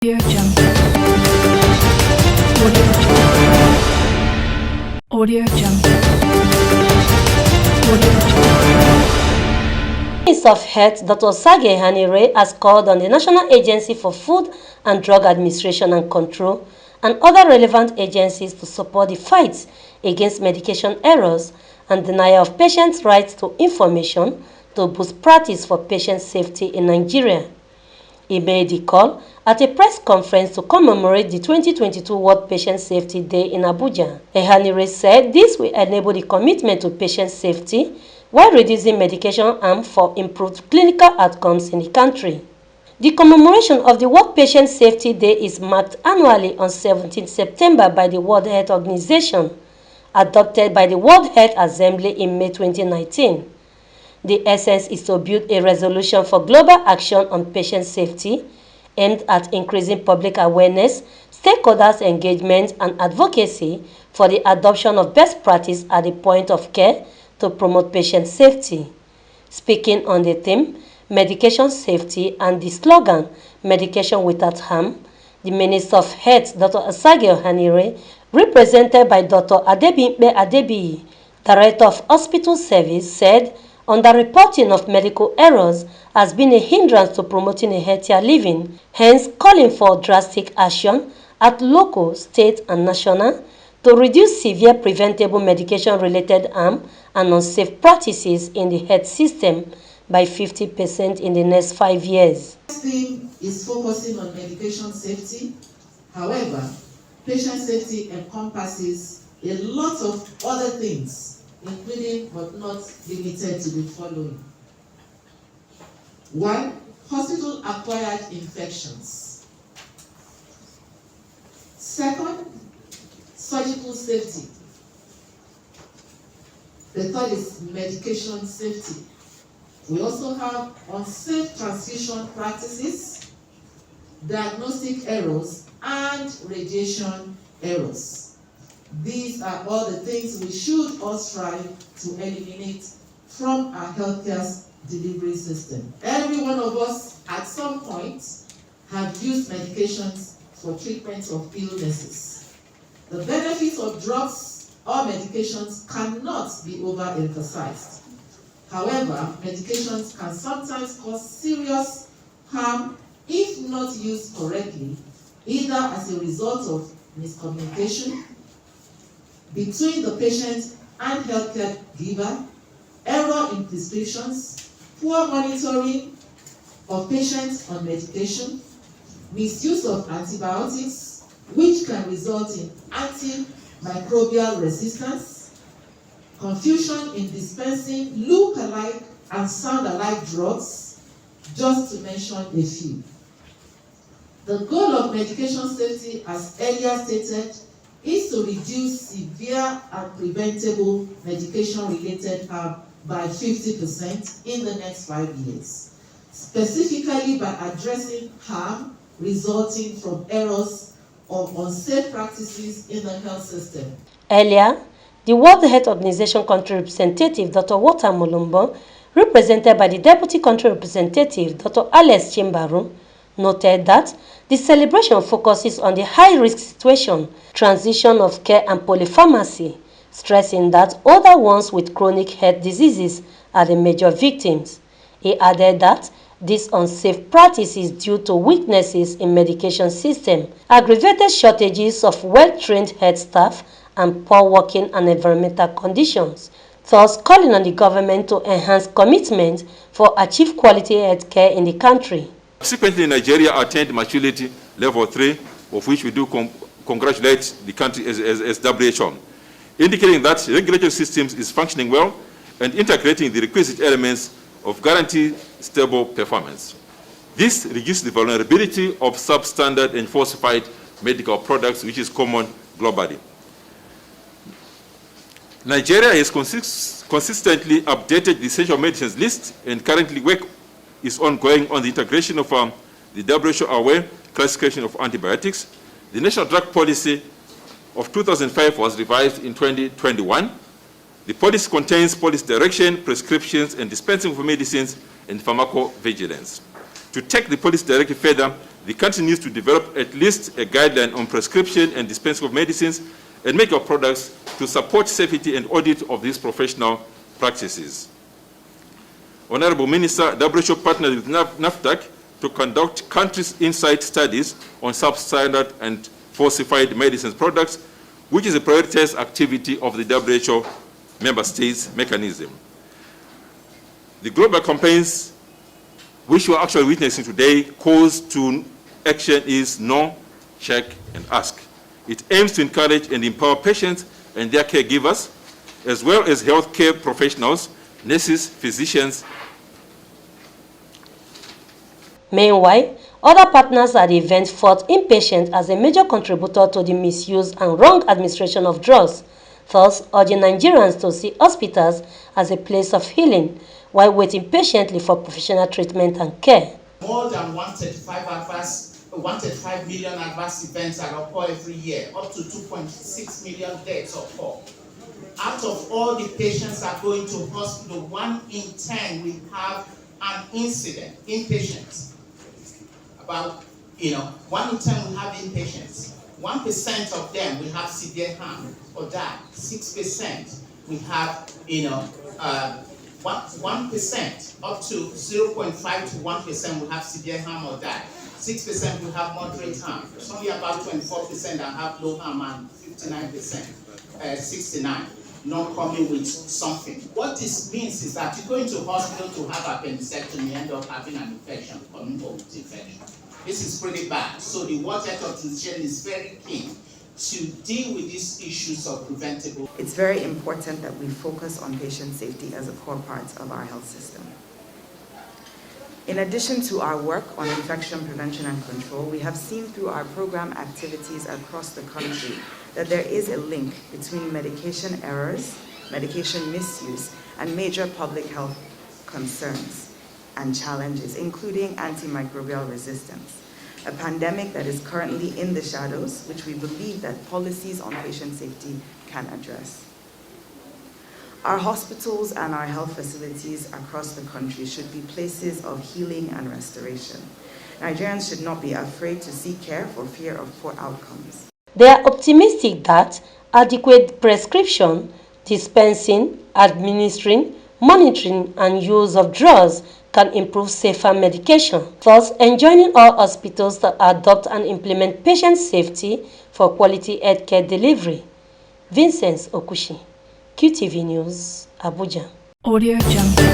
Audio Jungle. Audio Jungle. Audio Jungle. Audio Jungle. Minister of Health Dr. Sage Hanire has called on the National Agency for Food and Drug Administration and Control and other relevant agencies to support the fight against medication errors and denial of patients' rights to information to boost practice for patient safety in Nigeria. He made the call at a press conference to commemorate the 2022 World Patient Safety Day in Abuja. Hanire said this will enable the commitment to patient safety while reducing medication harm for improved clinical outcomes in the country. The commemoration of the World Patient Safety Day is marked annually on 17 September by the World Health Organization, adopted by the World Health Assembly in May 2019. The essence is to build a resolution for global action on patient safety aimed at increasing public awareness, stakeholders' engagement, and advocacy for the adoption of best practice at the point of care to promote patient safety. Speaking on the theme, medication safety, and the slogan, medication without harm, the Minister of Health, Dr. Sage Hanire, represented by Dr. Adebimpe Adebiyi, Director of Hospital Service, said underreporting of medical errors has been a hindrance to promoting a healthier living, hence calling for drastic action at local, state, and national to reduce severe preventable medication-related harm and unsafe practices in the health system by 50% in the next 5 years. This theme is focusing on medication safety. However, patient safety encompasses a lot of other things, including but not limited to the following. 1. Hospital-acquired infections. 2nd, surgical safety. The 3rd is medication safety. We also have unsafe transfusion practices, diagnostic errors, and radiation errors. These are all the things we should all strive to eliminate from our healthcare delivery system. Every one of us at some point have used medications for treatment of illnesses. The benefits of drugs or medications cannot be overemphasized. However, medications can sometimes cause serious harm if not used correctly, either as a result of miscommunication between the patient and healthcare giver, error in prescriptions, poor monitoring of patients on medication, misuse of antibiotics, which can result in antimicrobial resistance, confusion in dispensing look-alike and sound-alike drugs, just to mention a few. The goal of medication safety, as earlier stated, is to reduce severe and preventable medication-related harm by 50% in the next 5 years, specifically by addressing harm resulting from errors of unsafe practices in the health system. Earlier, the World Health Organization country representative, Dr. Walter Mulumbo, represented by the Deputy Country Representative, Dr. Alex Chimbaru, noted that the celebration focuses on the high-risk situation, transition of care, and polypharmacy, stressing that older ones with chronic health diseases are the major victims. He added that this unsafe practice is due to weaknesses in medication system, aggravated shortages of well-trained health staff, and poor working and environmental conditions, thus calling on the government to enhance commitment for achieve quality health care in the country. Subsequently, Nigeria attained maturity level 3, of which we do congratulate the country as WHO, indicating that regulatory systems is functioning well and integrating the requisite elements of guarantee stable performance. This reduces the vulnerability of substandard and falsified medical products, which is common globally. Nigeria has consistently updated the essential medicines list, and currently work is ongoing on the integration of the WHO-aware classification of antibiotics. The National Drug Policy of 2005 was revised in 2021. The policy contains policy direction, prescriptions, and dispensing of medicines, and pharmacovigilance. To take the policy directive further, the country needs to develop at least a guideline on prescription and dispensing of medicines and make of products to support safety and audit of these professional practices. Honorable Minister, WHO partnered with NAFDAC to conduct countries' insight studies on substandard and falsified medicines products, which is a prioritized activity of the WHO member states mechanism. The global campaigns which we are actually witnessing today calls to action is know, check, and ask. It aims to encourage and empower patients and their caregivers, as well as healthcare professionals, nurses, physicians. Meanwhile, other partners at the event fought inpatient as a major contributor to the misuse and wrong administration of drugs, thus urging Nigerians to see hospitals as a place of healing while waiting patiently for professional treatment and care. More than 135 million adverse events that occur every year, up to 2.6 million deaths occur. Out of all the patients that are going to hospital, 1 in 10 will have an incident, inpatient. About, 1 in 10 will have inpatients. 1% of them will have severe harm or die. 6% will have, 1% up to 0.5 to 1% will have severe harm or die. 6% will have moderate harm. There's only about 24% that have low harm and 59%, 69, not coming with something. What this means is that you go into hospital to have appendectomy, end up having an infection, coming home with infection. This is pretty bad. So the World Health Organization is very keen to deal with these issues of preventable. It's very important that we focus on patient safety as a core part of our health system. In addition to our work on infection prevention and control, we have seen through our program activities across the country that there is a link between medication errors, medication misuse, and major public health concerns and challenges, including antimicrobial resistance, a pandemic that is currently in the shadows, which we believe that policies on patient safety can address. Our hospitals and our health facilities across the country should be places of healing and restoration. Nigerians should not be afraid to seek care for fear of poor outcomes. They are optimistic that adequate prescription, dispensing, administering, monitoring, and use of drugs can improve safer medication, thus enjoining all hospitals to adopt and implement patient safety for quality healthcare delivery. Vincent Okushi, QTV News, Abuja. Audio Jungle.